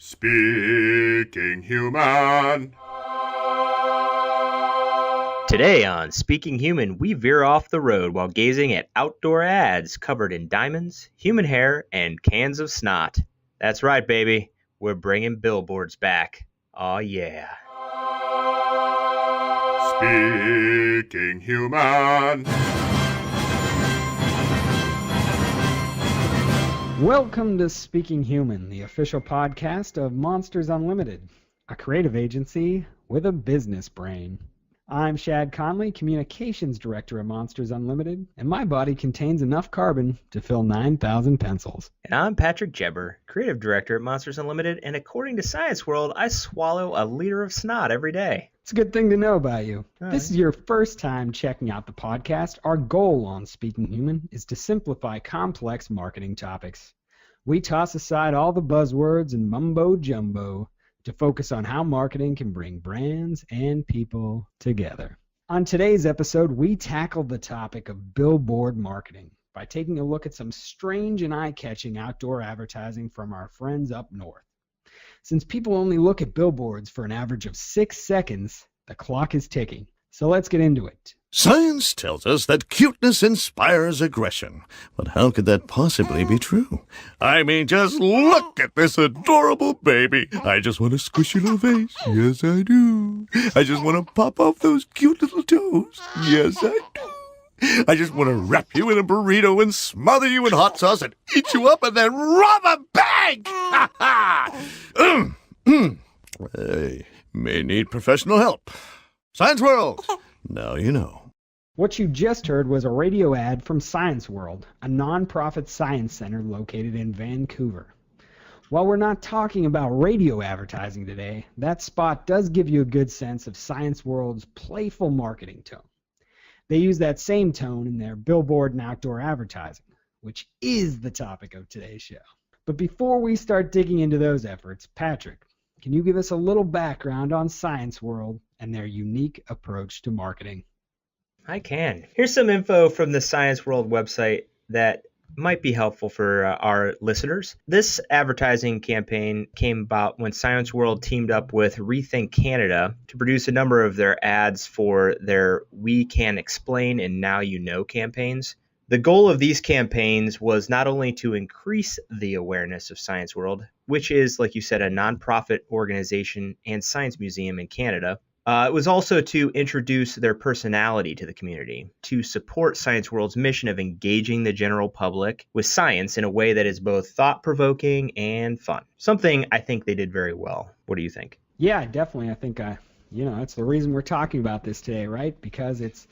Speaking Human. Today on Speaking Human, we veer off the road while gazing at outdoor ads covered in diamonds, human hair, and cans of snot. That's right, baby. We're bringing billboards back. Aw, yeah. Speaking Human. Welcome to Speaking Human, the official podcast of Monsters Unlimited, a creative agency with a business brain. I'm Shad Conley, Communications Director at Monsters Unlimited, and my body contains enough carbon to fill 9,000 pencils. And I'm Patrick Jebber, Creative Director at Monsters Unlimited, and according to Science World, I swallow a liter of snot every day. It's a good thing to know about you. All This is your first time checking out the podcast. Our goal on Speaking Human is to simplify complex marketing topics. We toss aside all the buzzwords and mumbo-jumbo to focus on how marketing can bring brands and people together. On today's episode, we tackled the topic of billboard marketing by taking a look at some strange and eye-catching outdoor advertising from our friends up north. Since people only look at billboards for an average of 6 seconds, the clock is ticking. So let's get into it. Science tells us that cuteness inspires aggression. But how could that possibly be true? I mean, just look at this adorable baby. I just want to squish your little face. Yes, I do. I just want to pop off those cute little toes. Yes, I do. I just want to wrap you in a burrito and smother you in hot sauce and eat you up and then rob a bank. Ha ha! I may need professional help. Science World! Now you know. What you just heard was a radio ad from Science World, a non-profit science center located in Vancouver. While we're not talking about radio advertising today, that spot does give you a good sense of Science World's playful marketing tone. They use that same tone in their billboard and outdoor advertising, which is the topic of today's show. But before we start digging into those efforts, Patrick, can you give us a little background on Science World and their unique approach to marketing? I can. Here's some info from the Science World website that might be helpful for our listeners. This advertising campaign came about when Science World teamed up with Rethink Canada to produce a number of their ads for their We Can Explain and Now You Know campaigns. The goal of these campaigns was not only to increase the awareness of Science World, which is, like you said, a nonprofit organization and science museum in Canada. It was also to introduce their personality to the community, to support Science World's mission of engaging the general public with science in a way that is both thought-provoking and fun. Something I think they did very well. What do you think? Yeah, definitely. I think, that's the reason we're talking about this today, right? Because it's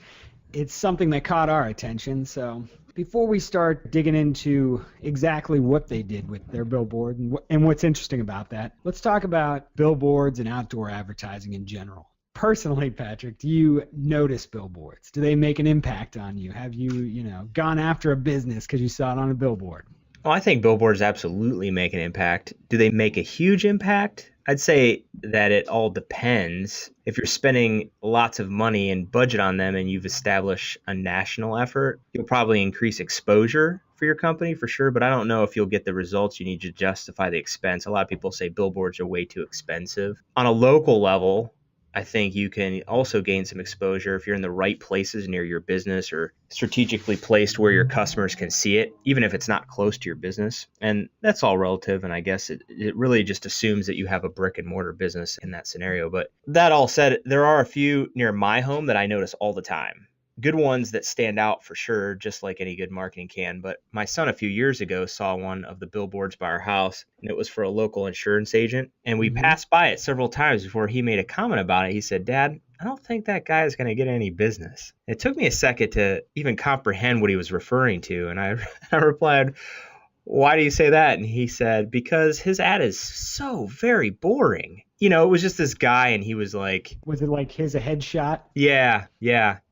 something that caught our attention. So before we start digging into exactly what they did with their billboard and what's interesting about that, let's talk about billboards and outdoor advertising in general. Personally, Patrick, do you notice billboards? Do they make an impact on you? Have you, gone after a business because you saw it on a billboard? Well, I think billboards absolutely make an impact. Do they make a huge impact? I'd say that it all depends. If you're spending lots of money and budget on them and you've established a national effort, you'll probably increase exposure for your company for sure, but I don't know if you'll get the results you need to justify the expense. A lot of people say billboards are way too expensive. On a local level, I think you can also gain some exposure if you're in the right places near your business or strategically placed where your customers can see it, even if it's not close to your business. And that's all relative. And I guess it really just assumes that you have a brick and mortar business in that scenario. But that all said, there are a few near my home that I notice all the time. Good ones that stand out for sure, just like any good marketing can. But my son a few years ago saw one of the billboards by our house, and it was for a local insurance agent. And we passed by it several times before he made a comment about it. He said, "Dad, I don't think that guy is going to get any business." It took me a second to even comprehend what he was referring to. And I replied, "Why do you say that?" And he said, "Because his ad is so very boring." It was just this guy and he was like... Was it like his a headshot? Yeah.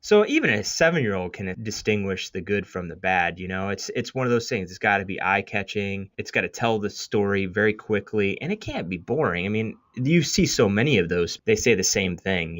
So even a 7-year-old can distinguish the good from the bad, It's one of those things. It's got to be eye-catching. It's got to tell the story very quickly. And it can't be boring. I mean, you see so many of those. They say the same thing,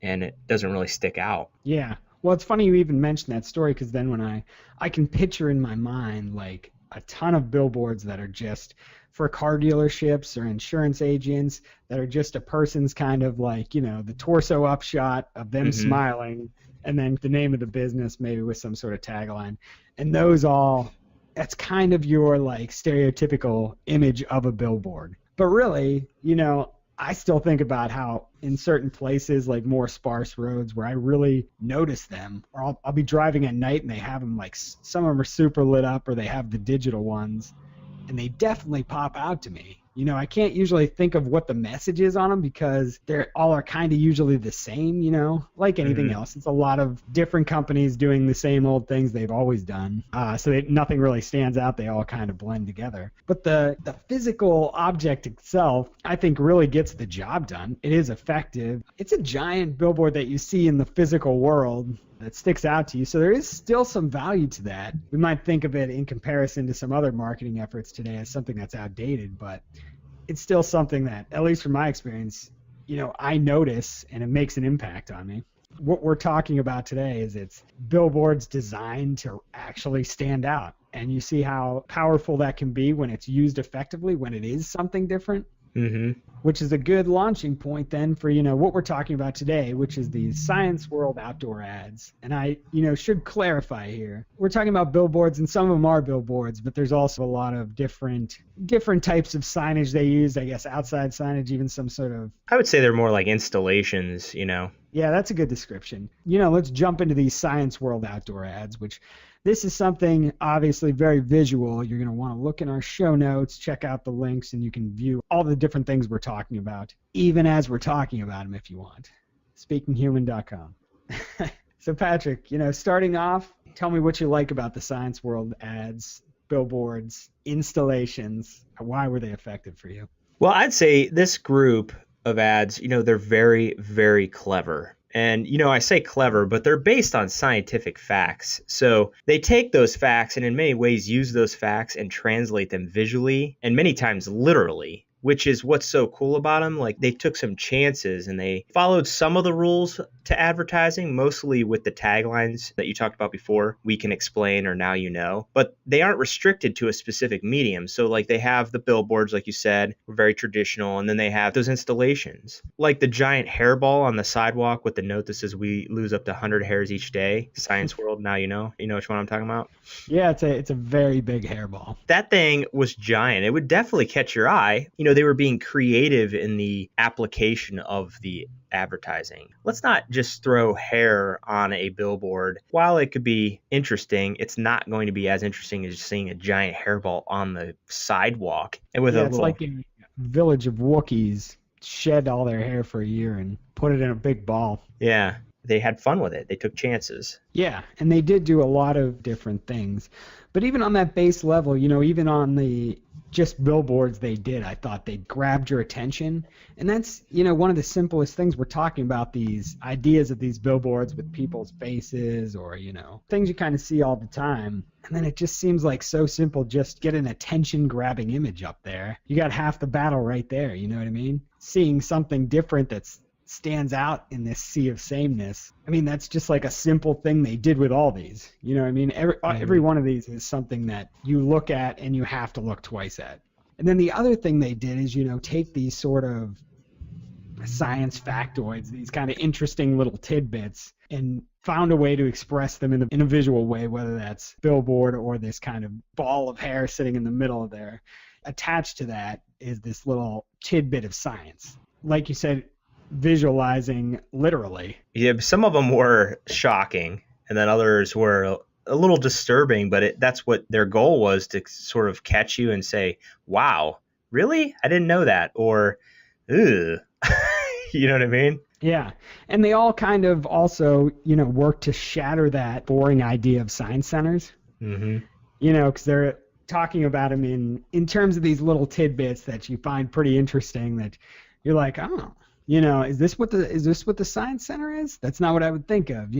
and it doesn't really stick out. Yeah. Well, it's funny you even mentioned that story because then when I can picture in my mind like a ton of billboards that are just for car dealerships or insurance agents that are just a person's kind of like, the torso upshot of them smiling, and then the name of the business maybe with some sort of tagline. And that's kind of your like stereotypical image of a billboard. But really, I still think about how in certain places, like more sparse roads where I really notice them, or I'll be driving at night and they have them like, some of them are super lit up or they have the digital ones, and they definitely pop out to me. I can't usually think of what the message is on them because they're all are kind of usually the same, like anything else. It's a lot of different companies doing the same old things they've always done. Nothing really stands out. They all kind of blend together. But the physical object itself, I think, really gets the job done. It is effective. It's a giant billboard that you see in the physical world that sticks out to you. So there is still some value to that. We might think of it in comparison to some other marketing efforts today as something that's outdated, but it's still something that, at least from my experience, I notice and it makes an impact on me. What we're talking about today is it's billboards designed to actually stand out. And you see how powerful that can be when it's used effectively, when it is something different. Which is a good launching point then for, what we're talking about today, which is these Science World outdoor ads. And I, should clarify here. We're talking about billboards, and some of them are billboards, but there's also a lot of different types of signage they use, I guess, outside signage, even some sort of... I would say they're more like installations, Yeah, that's a good description. Let's jump into these Science World outdoor ads, which... This is something obviously very visual. You're going to want to look in our show notes, check out the links, and you can view all the different things we're talking about, even as we're talking about them if you want. SpeakingHuman.com. So Patrick, starting off, tell me what you like about the Science World ads, billboards, installations. Why were they effective for you? Well, I'd say this group of ads, they're very, very clever. And, I say clever, but they're based on scientific facts. So they take those facts and in many ways use those facts and translate them visually and many times literally, which is what's so cool about them. Like, they took some chances and they followed some of the rules to advertising, mostly with the taglines that you talked about before, "We can explain," or "Now you know," but they aren't restricted to a specific medium. So like they have the billboards, like you said, were very traditional. And then they have those installations, like the giant hairball on the sidewalk with the note that says "We lose up to 100 hairs each day. Science World, now you know." You know which one I'm talking about? Yeah, it's a very big hairball. That thing was giant. It would definitely catch your eye. They were being creative in the application of the advertising. Let's not just throw hair on a billboard. While it could be interesting, it's not going to be as interesting as seeing a giant hairball on the sidewalk. And with it's like a village of Wookiees shed all their hair for a year and put it in a big ball. Yeah, they had fun with it. They took chances. Yeah, and they did do a lot of different things. But even on that base level, even on the just billboards they did, I thought they grabbed your attention. And that's, one of the simplest things. We're talking about these ideas of these billboards with people's faces or, things you kind of see all the time. And then it just seems like so simple, just get an attention-grabbing image up there. You got half the battle right there, you know what I mean? Seeing something different that's stands out in this sea of sameness. I mean, that's just like a simple thing they did with all these. You know what I mean? Every one of these is something that you look at and you have to look twice at. And then the other thing they did is, take these sort of science factoids, these kind of interesting little tidbits, and found a way to express them in a visual way, whether that's billboard or this kind of ball of hair sitting in the middle of there. Attached to that is this little tidbit of science. Like you said, visualizing literally. Yeah, some of them were shocking, and then others were a little disturbing, but that's what their goal was, to sort of catch you and say, "Wow, really? I didn't know that," or "Ugh." You know what I mean? Yeah, and they all kind of also, work to shatter that boring idea of science centers. Because they're talking about them in terms of these little tidbits that you find pretty interesting, that you're like, oh, is this what the science center is? That's not what I would think of,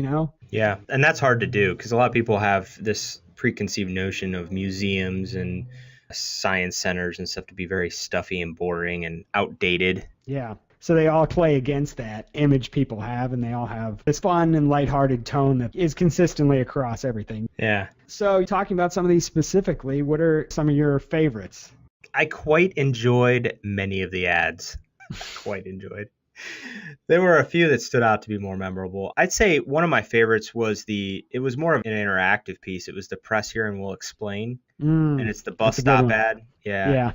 Yeah, and that's hard to do because a lot of people have this preconceived notion of museums and science centers and stuff to be very stuffy and boring and outdated. Yeah. So they all play against that image people have, and they all have this fun and lighthearted tone that is consistently across everything. Yeah. So talking about some of these specifically, what are some of your favorites? I quite enjoyed many of the ads. Quite enjoyed. There were a few that stood out to be more memorable. I'd say one of my favorites was it was more of an interactive piece. It was the press here and we'll explain. And it's the bus that's a good stop one. ad. Yeah. Yeah.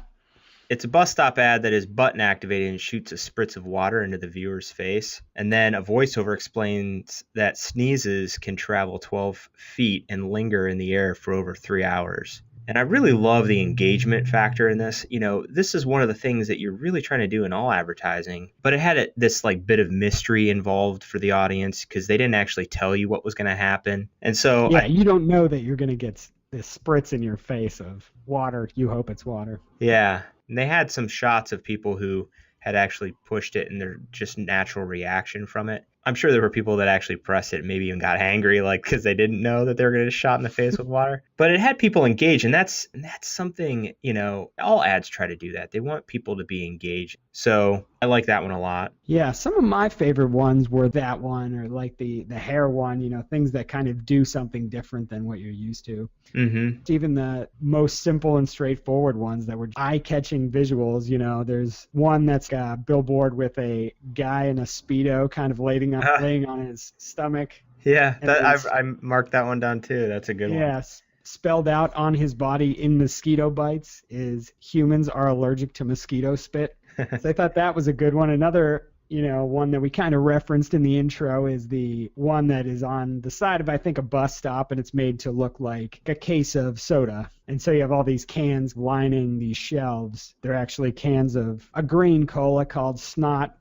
It's a bus stop ad that is button activated and shoots a spritz of water into the viewer's face. And then a voiceover explains that sneezes can travel 12 feet and linger in the air for over 3 hours. And I really love the engagement factor in this. You know, this is one of the things that you're really trying to do in all advertising. But it had this like bit of mystery involved for the audience because they didn't actually tell you what was going to happen. And so Yeah, you don't know that you're going to get this spritz in your face of water. You hope it's water. Yeah. And they had some shots of people who had actually pushed it and their just natural reaction from it. I'm sure there were people that actually pressed it and maybe even got angry, like because they didn't know that they were going to get shot in the face with water. But it had people engaged, and that's something, you know, all ads try to do that. They want people to be engaged. So I like that one a lot. Yeah, some of my favorite ones were that one or like the hair one, you know, things that kind of do something different than what you're used to. Mm-hmm. Even the most simple and straightforward ones that were eye-catching visuals, you know, there's one that's a billboard with a guy in a Speedo kind of laying on his stomach. Yeah, I marked that one down too. That's a good one. Yes. Spelled out on his body in mosquito bites is humans are allergic to mosquito spit. So I thought that was a good one. Another, you know, one that we kind of referenced in the intro is the one that is on the side of, I think, a bus stop, and it's made to look like a case of soda. And so you have all these cans lining these shelves. They're actually cans of a green cola called Snot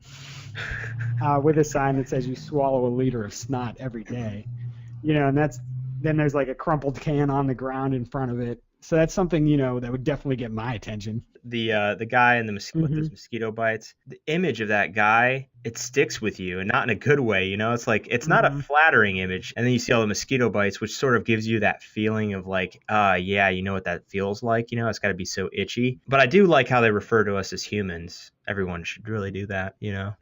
with a sign that says you swallow a liter of snot every day. You know, and then there's like a crumpled can on the ground in front of it. So that's something, you know, that would definitely get my attention. The guy in with his mosquito bites, the image of that guy, it sticks with you, and not in a good way. You know, it's like it's not a flattering image, and then you see all the mosquito bites, which sort of gives you that feeling of like, yeah, you know what that feels like. You know, it's got to be so itchy. But I do like how they refer to us as humans. Everyone should really do that. You know,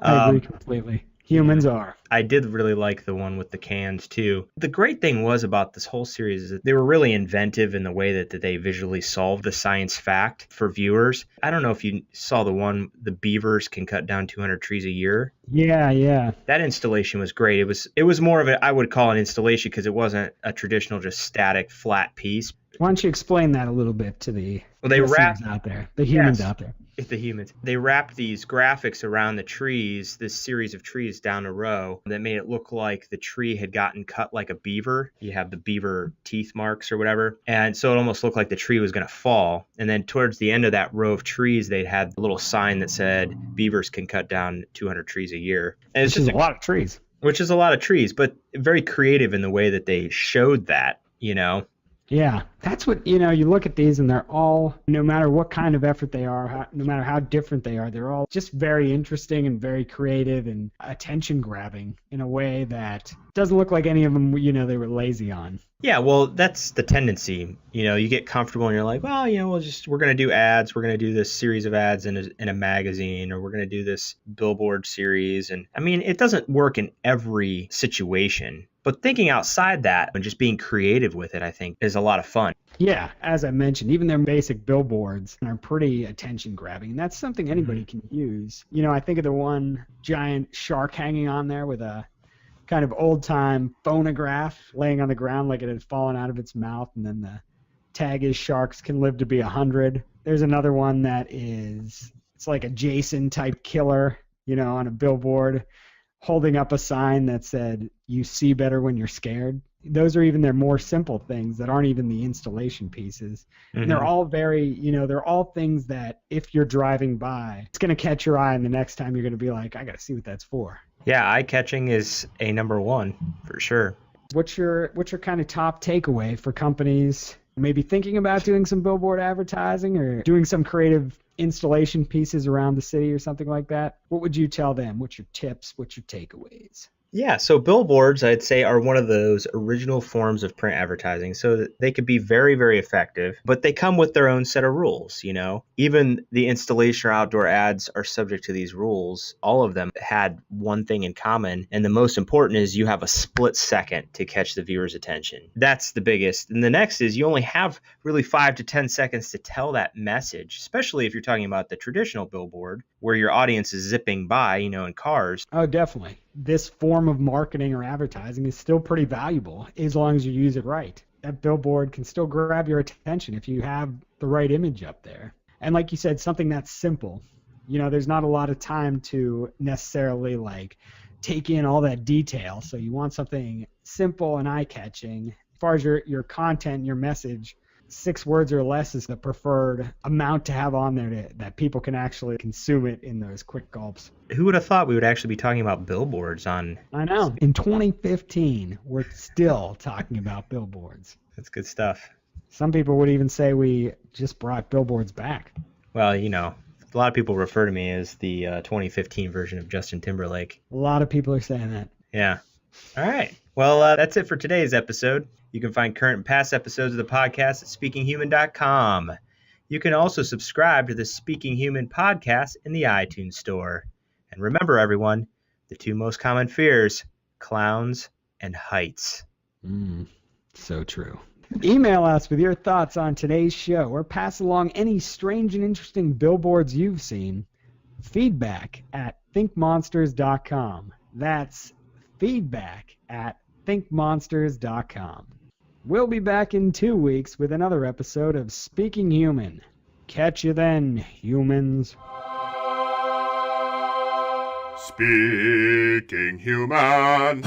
I agree completely. Humans are. I did really like the one with the cans too. The great thing was about this whole series is that they were really inventive in the way that they visually solved the science fact for viewers. I don't know if you saw the one, the beavers can cut down 200 trees a year. Yeah. That installation was great. It was more of I would call an installation because it wasn't a traditional just static flat piece. Why don't you explain that a little bit to the listeners out there, the humans out there? The humans. They wrapped these graphics around the trees, this series of trees down a row that made it look like the tree had gotten cut like a beaver. You have the beaver teeth marks or whatever. And so it almost looked like the tree was going to fall. And then towards the end of that row of trees, they had a little sign that said beavers can cut down 200 trees a year. And it's Which is just a lot of trees. Which is a lot of trees, but very creative in the way that they showed that, you know. Yeah, that's what, you know, you look at these and they're all, no matter what kind of effort they are, no matter how different they are, they're all just very interesting and very creative and attention grabbing in a way that doesn't look like any of them, you know, they were lazy on. Yeah, well, that's the tendency. You know, you get comfortable and you're like, well, you know, we're going to do ads. We're going to do this series of ads in a magazine, or we're going to do this billboard series. And I mean, it doesn't work in every situation. But thinking outside that and just being creative with it, I think, is a lot of fun. Yeah, as I mentioned, even their basic billboards are pretty attention grabbing. And that's something anybody can use. You know, I think of the one giant shark hanging on there with a kind of old-time phonograph laying on the ground like it had fallen out of its mouth, and then the tag is sharks can live to be 100. There's another one that it's like a Jason-type killer, you know, on a billboard holding up a sign that said, "You see better when you're scared." Those are even their more simple things that aren't even the installation pieces. Mm-hmm. And they're all very, you know, they're all things that if you're driving by, it's going to catch your eye, and the next time you're going to be like, I got to see what that's for. Yeah, eye-catching is a number one for sure. What's your kind of top takeaway for companies maybe thinking about doing some billboard advertising or doing some creative installation pieces around the city or something like that? What would you tell them? What's your tips? What's your takeaways? Yeah, so billboards, I'd say, are one of those original forms of print advertising. So that they could be very, very effective, but they come with their own set of rules, you know? Even the installation or outdoor ads are subject to these rules. All of them had one thing in common, and the most important is you have a split second to catch the viewer's attention. That's the biggest. And the next is you only have really 5 to 10 seconds to tell that message, especially if you're talking about the traditional billboard where your audience is zipping by, you know, in cars. Oh, definitely. This form of marketing or advertising is still pretty valuable as long as you use it right. That billboard can still grab your attention if you have the right image up there. And like you said, something that's simple. You know, there's not a lot of time to necessarily like take in all that detail. So you want something simple and eye-catching. As far as your content, your message, 6 words or less is the preferred amount to have on there that people can actually consume it in those quick gulps. Who would have thought we would actually be talking about billboards on... I know. In 2015, we're still talking about billboards. That's good stuff. Some people would even say we just brought billboards back. Well, you know, a lot of people refer to me as the 2015 version of Justin Timberlake. A lot of people are saying that. Yeah. All right. Well, that's it for today's episode. You can find current and past episodes of the podcast at speakinghuman.com. You can also subscribe to the Speaking Human podcast in the iTunes store. And remember, everyone, the 2 most common fears, clowns and heights. So true. Email us with your thoughts on today's show or pass along any strange and interesting billboards you've seen. Feedback at thinkmonsters.com. That's feedback at thinkmonsters.com. We'll be back in 2 weeks with another episode of Speaking Human. Catch you then, humans. Speaking human.